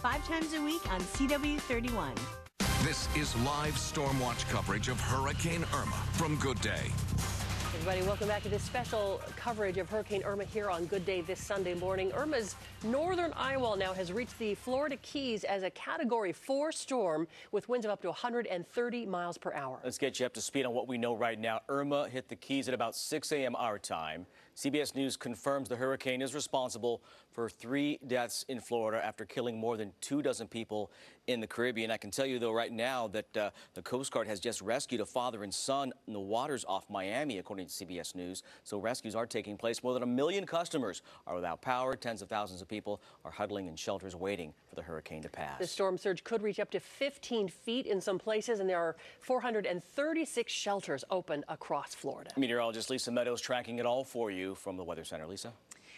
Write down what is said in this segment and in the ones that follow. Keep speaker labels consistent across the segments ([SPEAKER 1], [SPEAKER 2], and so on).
[SPEAKER 1] 5 times a week on CW31.
[SPEAKER 2] This is live storm watch coverage of Hurricane Irma from Good Day.
[SPEAKER 3] Everybody, welcome back to this special coverage of Hurricane Irma here on Good Day this Sunday morning. Irma's northern eyewall now has reached the Florida Keys as a Category 4 storm with winds of up to 130 miles per hour.
[SPEAKER 4] Let's get you up to speed on what we know right now. Irma hit the Keys at about 6 a.m. our time. CBS News confirms the hurricane is responsible for 3 deaths in Florida after killing more than 24 people in the Caribbean. I can tell you, though, right now that the Coast Guard has just rescued a father and son in the waters off Miami, according to CBS News. So rescues are taking place. More than 1 million customers are without power. Tens of thousands of people are huddling in shelters waiting for the hurricane to pass.
[SPEAKER 3] The storm surge could reach up to 15 feet in some places, and there are 436 shelters open across Florida.
[SPEAKER 4] Meteorologist Lisa Meadows tracking it all for you from the Weather Center. Lisa?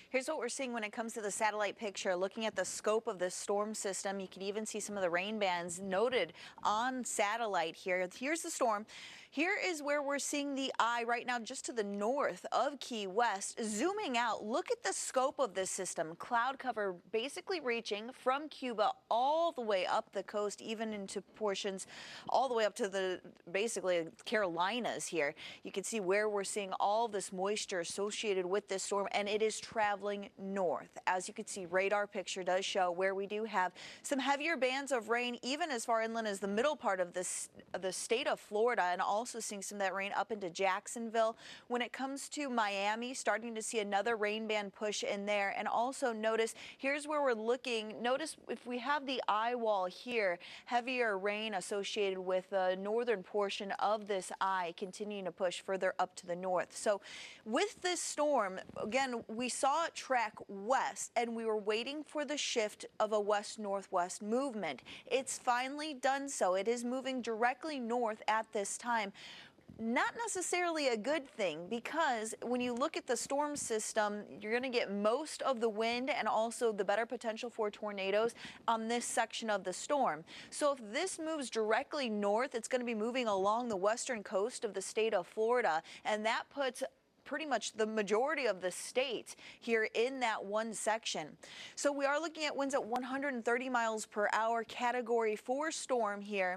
[SPEAKER 5] Here's what we're seeing when it comes to the satellite picture. Looking at the scope of this storm system, you can even see some of the rain bands noted on satellite here. Here's the storm. Here is where we're seeing the eye right now, just to the north of Key West. Zooming out, look at the scope of this system. Cloud cover basically reaching from Cuba all the way up the coast, even into portions all the way up to the basically Carolinas here. You can see where we're seeing all this moisture associated with this storm, and it is traveling north. As you can see, radar picture does show where we do have some heavier bands of rain, even as far inland as the middle part of the state of Florida, and also seeing some of that rain up into Jacksonville. When it comes to Miami, starting to see another rain band push in there. And also notice, here's where we're looking. Notice if we have the eye wall here, heavier rain associated with the northern portion of this eye continuing to push further up to the north. So with this storm, again, we saw it track west, and we were waiting for the shift of a west-northwest movement. It's finally done so. It is moving directly north at this time. Not necessarily a good thing, because when you look at the storm system, you're going to get most of the wind and also the better potential for tornadoes on this section of the storm. So if this moves directly north, it's going to be moving along the western coast of the state of Florida, and that puts pretty much the majority of the state here in that one section. So we are looking at winds at 130 miles per hour, Category 4 storm here.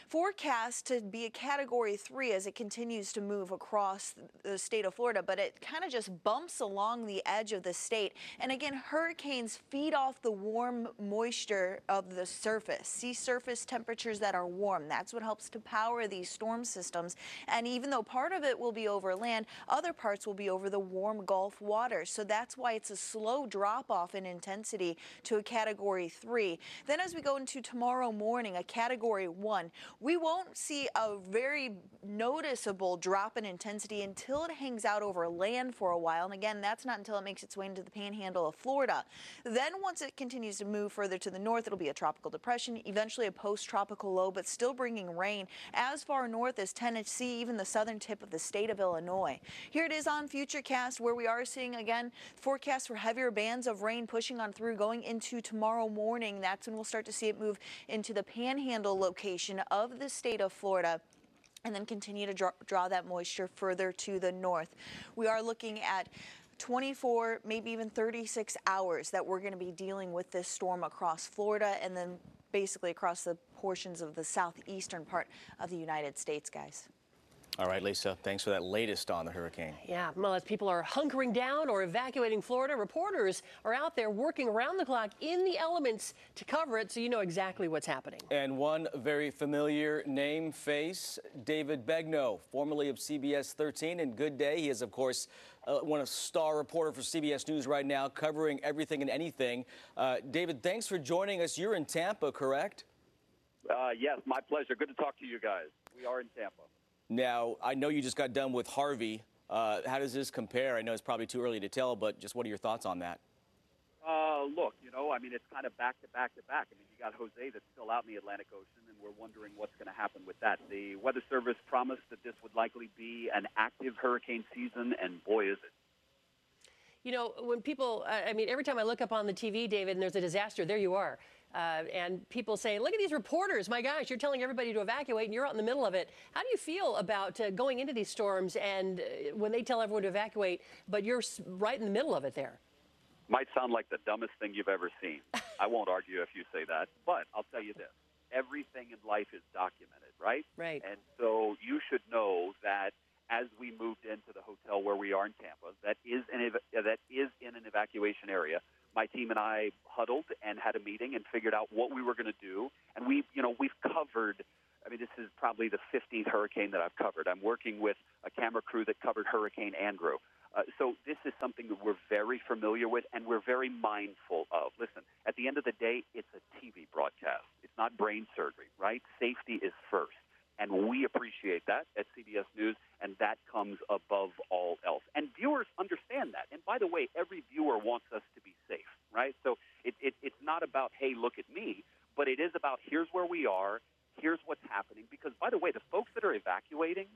[SPEAKER 5] Forecast to be a Category 3 as it continues to move across the state of Florida, but it kind of just bumps along the edge of the state. And again, hurricanes feed off the warm moisture of the surface, sea surface temperatures that are warm. That's what helps to power these storm systems. And even though part of it will be over land, other parts will be over the warm Gulf waters. So that's why it's a slow drop off in intensity to a Category 3. Then as we go into tomorrow morning, a Category 1, we won't see a very noticeable drop in intensity until it hangs out over land for a while. And again, that's not until it makes its way into the panhandle of Florida. Then once it continues to move further to the north, it'll be a tropical depression, eventually a post-tropical low, but still bringing rain as far north as Tennessee, even the southern tip of the state of Illinois. Here it is on Futurecast, where we are seeing again forecasts for heavier bands of rain pushing on through going into tomorrow morning. That's when we'll start to see it move into the panhandle location of the state of Florida, and then continue to draw that moisture further to the north. We are looking at 24, maybe even 36 hours that we're going to be dealing with this storm across Florida, and then basically across the portions of the southeastern part of the United States, guys.
[SPEAKER 4] All right, Lisa, thanks for that latest on the hurricane.
[SPEAKER 3] Yeah, well, as people are hunkering down or evacuating Florida, reporters are out there working around the clock in the elements to cover it, so you know exactly what's happening. And
[SPEAKER 4] one very familiar name, face, David Begnaud, formerly of CBS 13 and Good Day. He is, of course, one of star reporter for CBS News right now, covering everything and anything. David, thanks for joining us. You're in Tampa, correct?
[SPEAKER 6] Yes, my pleasure. Good to talk to you guys. We are in Tampa.
[SPEAKER 4] Now, I know you just got done with Harvey. How does this compare? I know it's probably too early to tell, but just what are your thoughts on that?
[SPEAKER 6] Look, I mean, it's kind of back to back to back. I mean, you got Jose that's still out in the Atlantic Ocean, and we're wondering what's going to happen with that. The Weather Service promised that this would likely be an active hurricane season, and boy, is it.
[SPEAKER 3] You know, when people, I mean, every time I look up on the TV, David, and there's a disaster, there you are. And people say, look at these reporters. My gosh, you're telling everybody to evacuate and you're out in the middle of it. How do you feel about going into these storms and when they tell everyone to evacuate, but you're right in the middle of it there?
[SPEAKER 6] Might sound like the dumbest thing you've ever seen. I won't argue if you say that, but I'll tell you this. Everything in life is documented, right?
[SPEAKER 3] Right.
[SPEAKER 6] And so you should know that as we moved into the hotel where we are in Tampa, that is in an evacuation area, my team and I huddled and had a meeting and figured out what we were going to do. And we've covered, I mean, this is probably the 15th hurricane that I've covered. I'm working with a camera crew that covered Hurricane Andrew. So this is something that we're very familiar with and we're very mindful of. Listen, at the end of the day, it's a TV broadcast. It's not brain surgery, right? Safety is first. And we appreciate that at CBS News, and that comes above all else. And viewers understand that. And by the way, every viewer wants us to be safe, right? So it's not about, hey, look at me, but it is about here's where we are, here's what's happening. Because, by the way, the folks that are evacuating,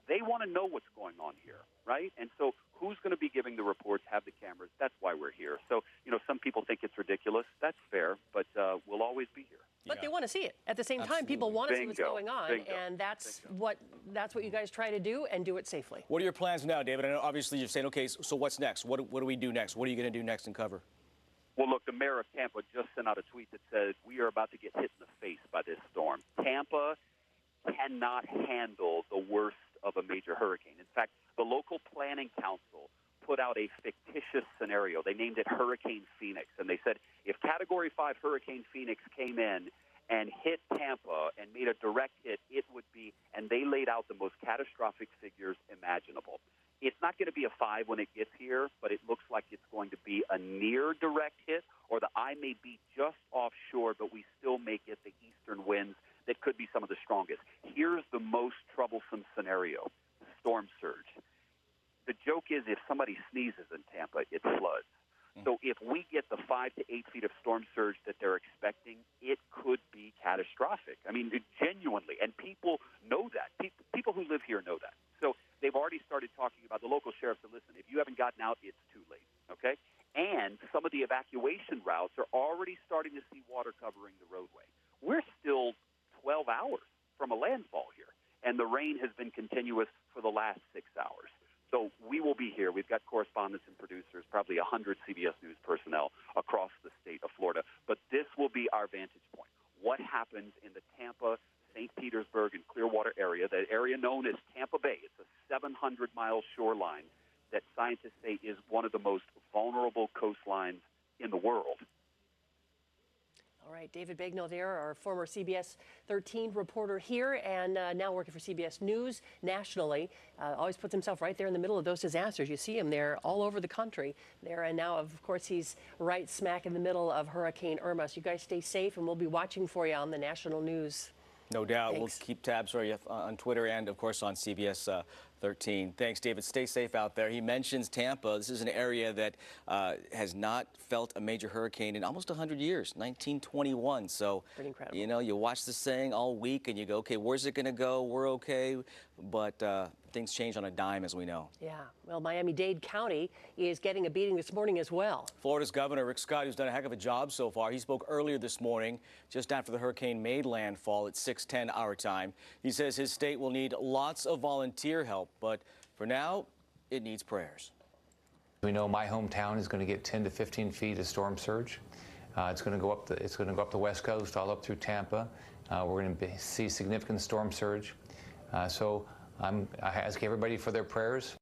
[SPEAKER 6] they want to know what's going on here, right? And so who's going to be giving the reports, have the cameras? That's why we're here. So, some people think it's ridiculous. That's fair, but we'll always be here.
[SPEAKER 3] But they want to see it. At the same time, people want to see what's going on, and that's what you guys try to do, and do it safely.
[SPEAKER 4] What are your plans now, David? I know obviously you're saying, okay, so what's next? What do we do next? What are you going to do next and cover?
[SPEAKER 6] Well, look, the mayor of Tampa just sent out a tweet that says we are about to get hit in the face by this storm. Tampa cannot handle the worst of a major hurricane. In fact, the local planning council put out a fictitious scenario. They named it Hurricane Phoenix, and they said if Category 5 Hurricane Phoenix came in and hit Tampa and made a direct hit, it would be, and they laid out the most catastrophic figures imaginable. It's not going to be a 5 when it gets here, but it looks like it's going to be a near direct hit, or the eye may be just offshore, but we still may get the eastern winds that could be some of the strongest. Here's the most troublesome scenario, storm surge. The joke is if somebody sneezes in Tampa, it floods. So if we get the 5 to 8 feet of storm surge that they're expecting, it could be catastrophic. I mean, genuinely, and people know that. People who live here know that. So they've already started talking about, the local sheriff said, listen, if you haven't gotten out, it's too late, okay? And some of the evacuation routes are already starting to see water covering the roadway. We're still 12 hours from a landfall here, and the rain has been continuous for the last 6 hours. So we will be here. We've got correspondents and producers, probably 100 CBS News personnel across the state of Florida. But this will be our vantage point. What happens in the Tampa, St. Petersburg, and Clearwater area, that area known as Tampa Bay. It's a 700-mile shoreline that scientists say is one of the most vulnerable coastlines in the world.
[SPEAKER 3] All right, David Bagnall there, our former CBS 13 reporter here, and now working for CBS News nationally. Always puts himself right there in the middle of those disasters. You see him there all over the country there, and now, of course, he's right smack in the middle of Hurricane Irma. So you guys stay safe, and we'll be watching for you on the national news.
[SPEAKER 4] No doubt.
[SPEAKER 3] Thanks.
[SPEAKER 4] We'll keep tabs for you on Twitter and, of course, on CBS 13. Thanks, David. Stay safe out there. He mentions Tampa. This is an area that has not felt a major hurricane in almost 100 years, 1921. So,
[SPEAKER 3] pretty incredible.
[SPEAKER 4] You watch this thing all week and you go, okay, where's it going to go? We're okay. But things change on a dime, as we know. Yeah.
[SPEAKER 3] Well, Miami-Dade County is getting a beating this morning as well.
[SPEAKER 4] Florida's Governor Rick Scott, who's done a heck of a job so far. He spoke earlier this morning, just after the hurricane made landfall at 6:10 our time. He says his state will need lots of volunteer help, but for now, it needs prayers.
[SPEAKER 7] We know my hometown is going to get 10 to 15 feet of storm surge. It's going to go up the West Coast, all up through Tampa. We're going to see significant storm surge. So I ask everybody for their prayers.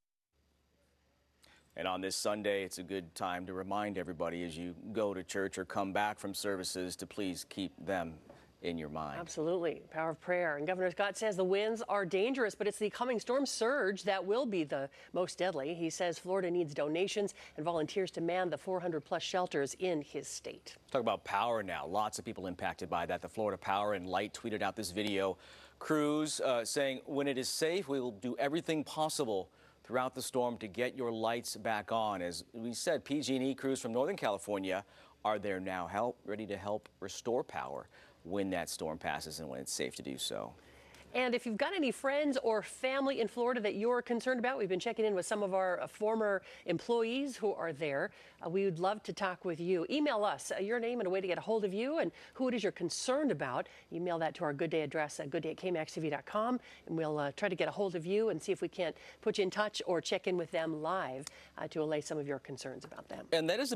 [SPEAKER 4] And on this Sunday, it's a good time to remind everybody as you go to church or come back from services to please keep them in your mind.
[SPEAKER 3] Absolutely. Power of prayer. And Governor Scott says the winds are dangerous, but it's the coming storm surge that will be the most deadly. He says Florida needs donations and volunteers to man the 400-plus shelters in his state.
[SPEAKER 4] Talk about power now. Lots of people impacted by that. The Florida Power and Light tweeted out this video. Crews saying, when it is safe, we will do everything possible throughout the storm to get your lights back on. As we said, PG&E crews from Northern California are there now, ready to help restore power when that storm passes and when it's safe to do so.
[SPEAKER 3] And if you've got any friends or family in Florida that you're concerned about, we've been checking in with some of our former employees who are there. We would love to talk with you. Email us your name and a way to get a hold of you and who it is you're concerned about. Email that to our Good Day address at goodday@KMAX-TV.com, and we'll try to get a hold of you and see if we can't put you in touch or check in with them live to allay some of your concerns about them.
[SPEAKER 4] And that is a big